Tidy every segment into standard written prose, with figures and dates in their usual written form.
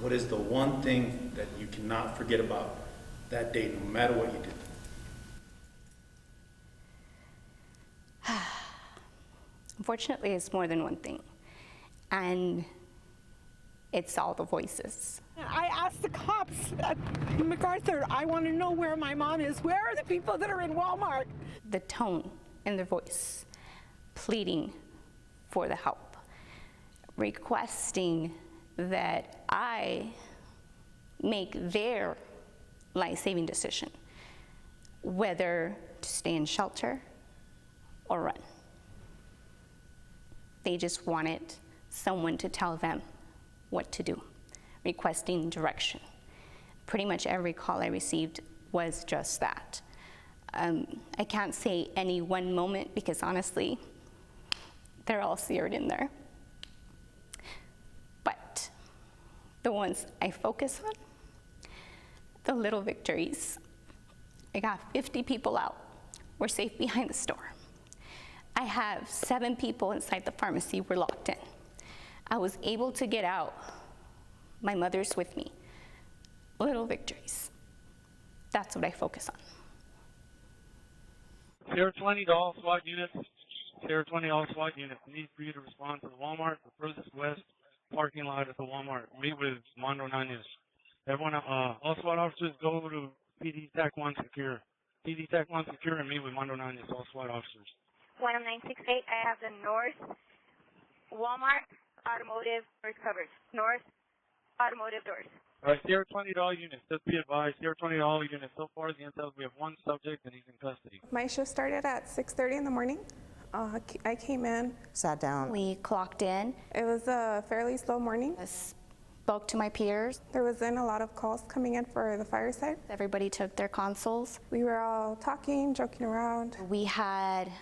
What is the one thing that you cannot forget about that day, no matter what you did? Unfortunately, it's more than one thing. And it's all the voices. I asked the cops at MacArthur, I want to know where my mom is. Where are the people that are in Walmart? The tone in their voice, pleading for the help, requesting that I make their life-saving decision, whether to stay in shelter or run. They just wanted someone to tell them what to do, requesting direction. Pretty much every call I received was just that. I can't say any one moment because honestly, they're all seared in there. But the ones I focus on, the little victories. I got 50 people out. We're safe behind the store. I have 7 people inside the pharmacy. We're locked in. I was able to get out. My mother's with me. Little victories. That's what I focus on. Sierra 20 to all SWAT units. Sierra 20 all SWAT units. Need for you to respond to the Walmart, the furthest west parking lot at the Walmart. Meet with Mondo Nanez. Everyone, all SWAT officers go to PD TAC 1 secure. PD TAC 1 secure and meet with Mondo Nanez, all SWAT officers. 10968, I have the North Walmart automotive doors covered. North automotive doors. All right, Sierra 20 to all units. Just be advised, Sierra 20 to all units. So far, the intel, we have 1 subject and he's in custody. My shift started at 6:30 in the morning. I came in, sat down. We clocked in. It was a fairly slow morning. I spoke to my peers. There wasn't a lot of calls coming in for the fireside. Everybody took their consoles. We were all talking, joking around. We had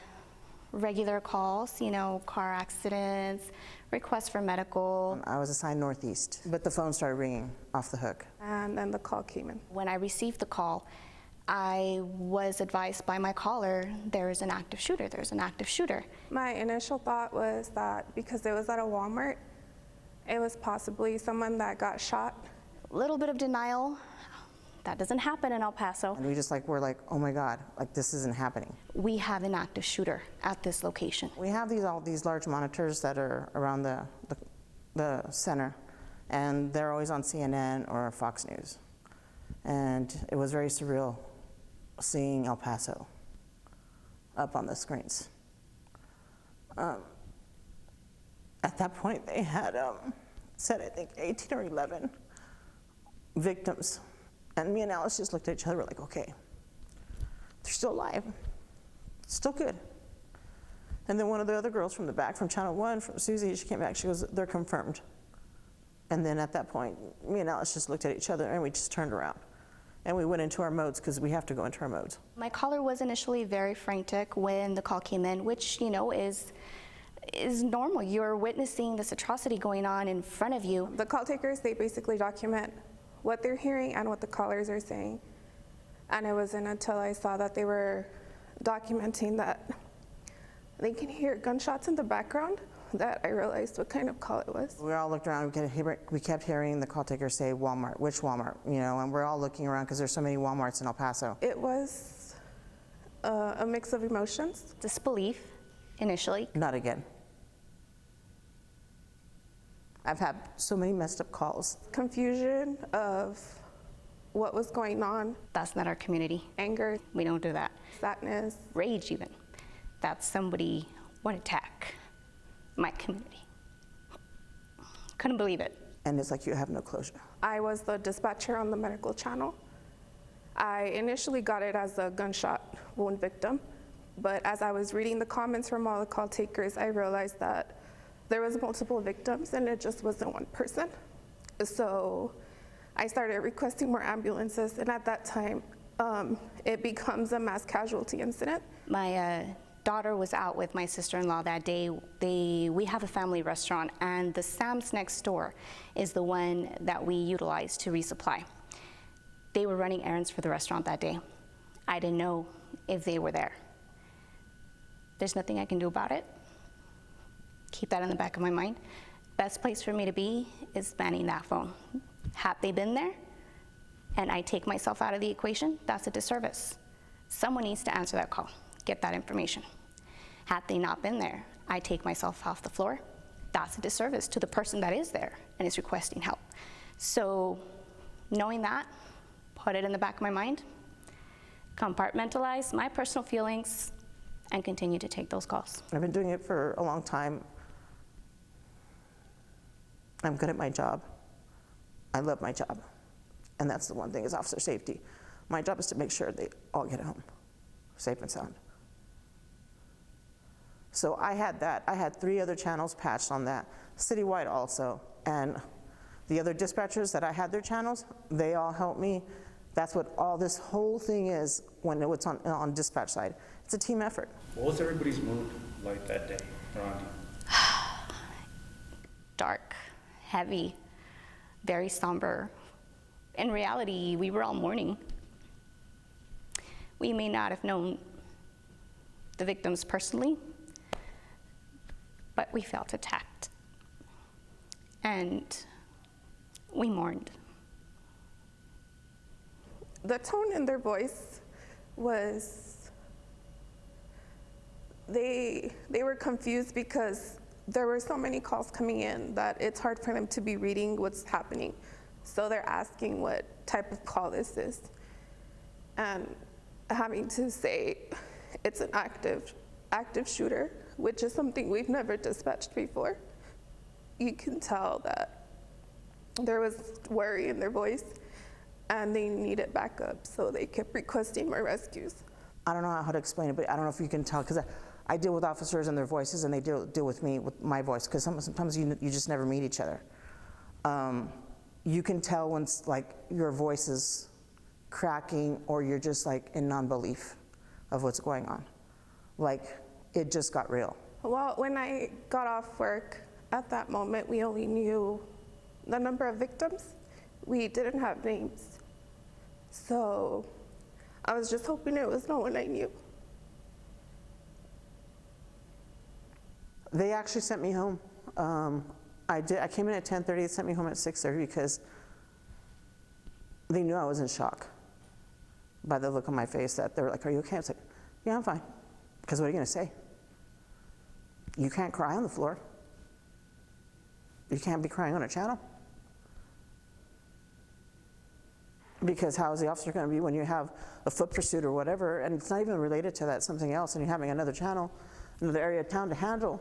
regular calls, you know, car accidents, requests for medical. I was assigned Northeast, but the phone started ringing off the hook. And then the call came in. When I received the call, I was advised by my caller, there's an active shooter, there's an active shooter. My initial thought was that because it was at a Walmart, it was possibly someone that got shot. A little bit of denial. That doesn't happen in El Paso. And we're like, oh my God, like this isn't happening. We have an active shooter at this location. We have all these large monitors that are around the center, and they're always on CNN or Fox News. And it was very surreal seeing El Paso up on the screens. At that point, they had said, I think, 18 or 11 victims. And me and Alice just looked at each other, we're like, okay, they're still alive, still good. And then one of the other girls from the back, from Channel 1, from Susie, she came back, she goes, they're confirmed. And then at that point, me and Alice just looked at each other and we just turned around. And we went into our modes because we have to go into our modes. My caller was initially very frantic when the call came in, which, you know, is normal. You're witnessing this atrocity going on in front of you. The call takers, they basically document what they're hearing and what the callers are saying. And it wasn't until I saw that they were documenting that they can hear gunshots in the background that I realized what kind of call it was. We all looked around, we kept hearing the call taker say Walmart, which Walmart, you know, and we're all looking around because there's so many Walmarts in El Paso. It was a mix of emotions. Disbelief, initially. Not again. I've had so many messed up calls. Confusion of what was going on. That's not our community. Anger. We don't do that. Sadness. Rage even. That somebody would attack my community. Couldn't believe it. And it's like you have no closure. I was the dispatcher on the medical channel. I initially got it as a gunshot wound victim, but as I was reading the comments from all the call takers, I realized that there was multiple victims and it just wasn't one person. So I started requesting more ambulances, and at that time, it becomes a mass casualty incident. My daughter was out with my sister-in-law that day. We have a family restaurant, and the Sam's next door is the one that we utilize to resupply. They were running errands for the restaurant that day. I didn't know if they were there. There's nothing I can do about it. Keep that in the back of my mind. Best place for me to be is manning that phone, Had they been there and I take myself out of the equation, that's a disservice. Someone needs to answer that call, get that information. Had they not been there, I take myself off the floor, that's a disservice to the person that is there and is requesting help. So knowing that, put it in the back of my mind, compartmentalize my personal feelings, and continue to take those calls. I've been doing it for a long time. I'm good at my job. I love my job. And that's the one thing is officer safety. My job is to make sure they all get home safe and sound. So I had that. I had 3 other channels patched on that, citywide also. And the other dispatchers that I had their channels, they all helped me. That's what all this whole thing is when it's on dispatch side. It's a team effort. What was everybody's mood like that day around you? Dark, heavy, very somber. In reality, we were all mourning. We may not have known the victims personally, but we felt attacked. And we mourned. The tone in their voice was, they were confused because there were so many calls coming in that it's hard for them to be reading what's happening. So they're asking what type of call this is. And having to say it's an active shooter, which is something we've never dispatched before. You can tell that there was worry in their voice and they needed backup, so they kept requesting more rescues. I don't know how to explain it, but I don't know if you can tell, because I deal with officers and their voices, and they deal with me with my voice, because sometimes you just never meet each other. You can tell when like your voice is cracking or you're just like in non-belief of what's going on. Like it just got real. Well, when I got off work, at that moment, we only knew the number of victims. We didn't have names. So I was just hoping it was no one I knew. They actually sent me home. I came in at 10:30, they sent me home at 6:30 because they knew I was in shock by the look on my face that they were like, "Are you okay?" I was like, "Yeah, I'm fine." Because what are you gonna say? You can't cry on the floor. You can't be crying on a channel. Because how is the officer gonna be when you have a foot pursuit or whatever, and it's not even related to that, something else, and you're having another channel, another area of town to handle,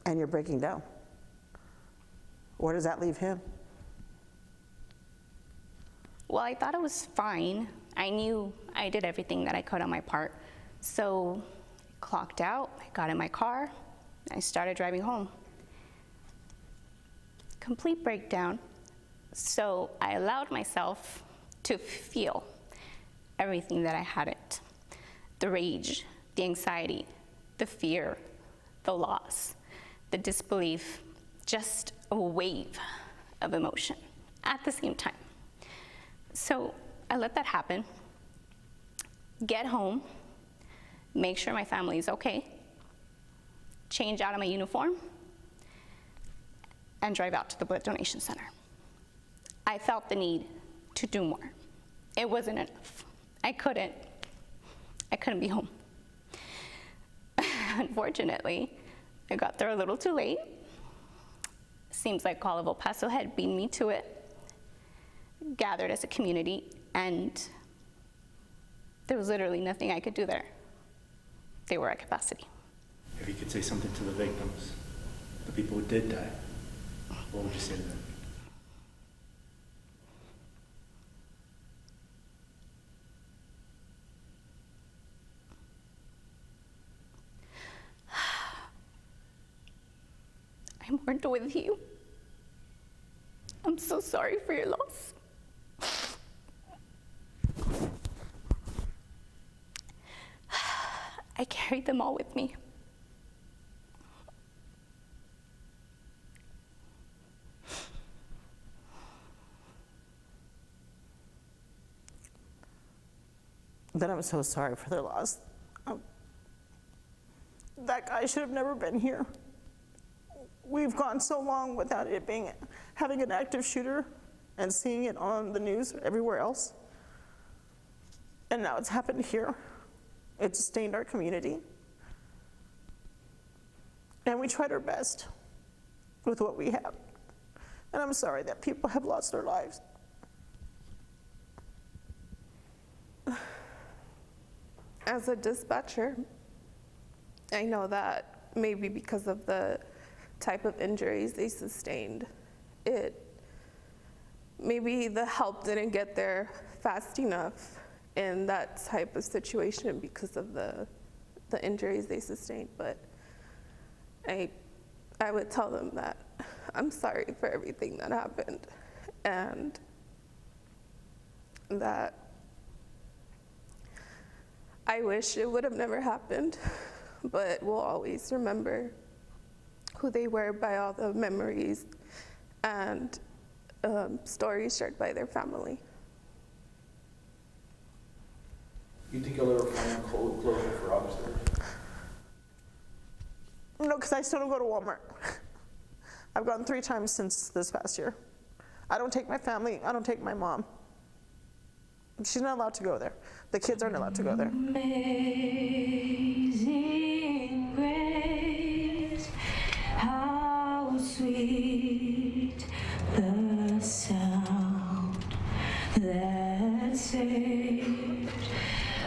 and you're breaking down? Where does that leave him? Well, I thought it was fine. I knew I did everything that I could on my part. So I clocked out, I got in my car, I started driving home. Complete breakdown. So I allowed myself to feel everything that I hadn't. The rage, the anxiety, the fear, the loss, the disbelief, just a wave of emotion at the same time. So I let that happen, get home, make sure my family is okay, change out of my uniform, and drive out to the blood donation center. I felt the need to do more. It wasn't enough. I couldn't be home. Unfortunately, I got there a little too late. Seems like all of El Paso had beat me to it, gathered as a community, and there was literally nothing I could do there. They were at capacity. If you could say something to the victims, the people who did die, what would you say to them? I mourned with you. I'm so sorry for your loss. I carried them all with me. Then I'm so sorry for their loss. That guy should have never been here. We've gone so long without it having an active shooter and seeing it on the news everywhere else. And now it's happened here. It's stained our community. And we tried our best with what we have. And I'm sorry that people have lost their lives. As a dispatcher, I know that maybe because of the type of injuries they sustained, maybe the help didn't get there fast enough in that type of situation because of the injuries they sustained. But I would tell them that I'm sorry for everything that happened, and that I wish it would have never happened, but we'll always remember who they were by all the memories and stories shared by their family. You think you'll ever find closure for officers? No, because I still don't go to Walmart. I've gone 3 times since this past year. I don't take my family, I don't take my mom. She's not allowed to go there. The kids aren't allowed to go there. Amazing grace, how sweet the sound that saved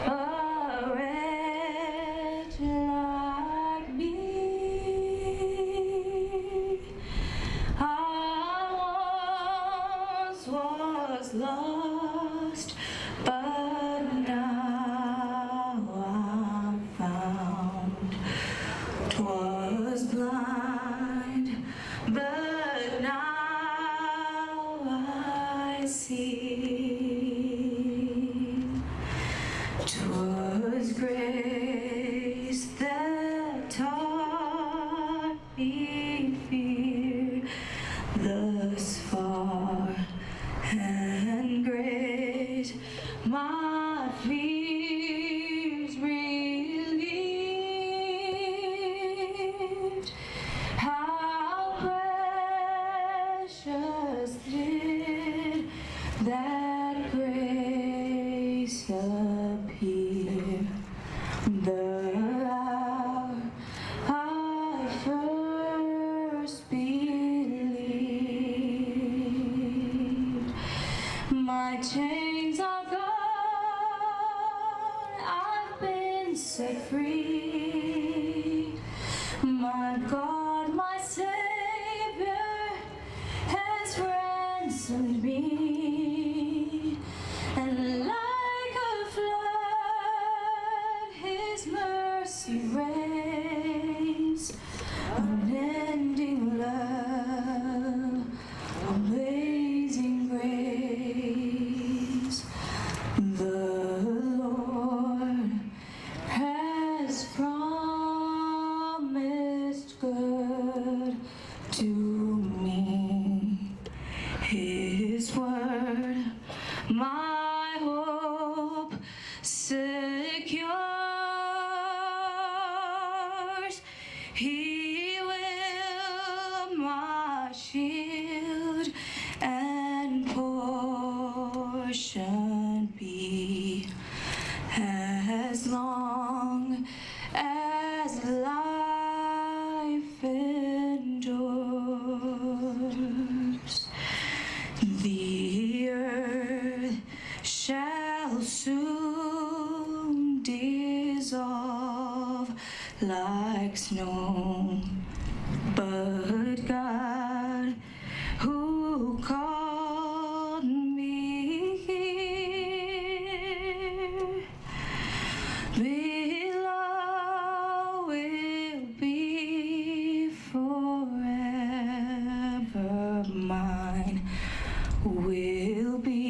a wretch like me. I once was lost, but now I'm found. 'Twas blind, but now I see. 'Twas grace that taught me fear thus far, and great my fears relieved. How precious did that grace appear, the hour I first believed. My chains are gone, I've been set free. My God, my Savior has ransomed me. And like a flood, His mercy reigns. Unending love, amazing grace. The Lord has promised good to me. His word, my hope secures. He will my shield and portion be, as long as life endures. The earth shall soon dissolve like snow, but God, who called me here, below will be forever mine, will be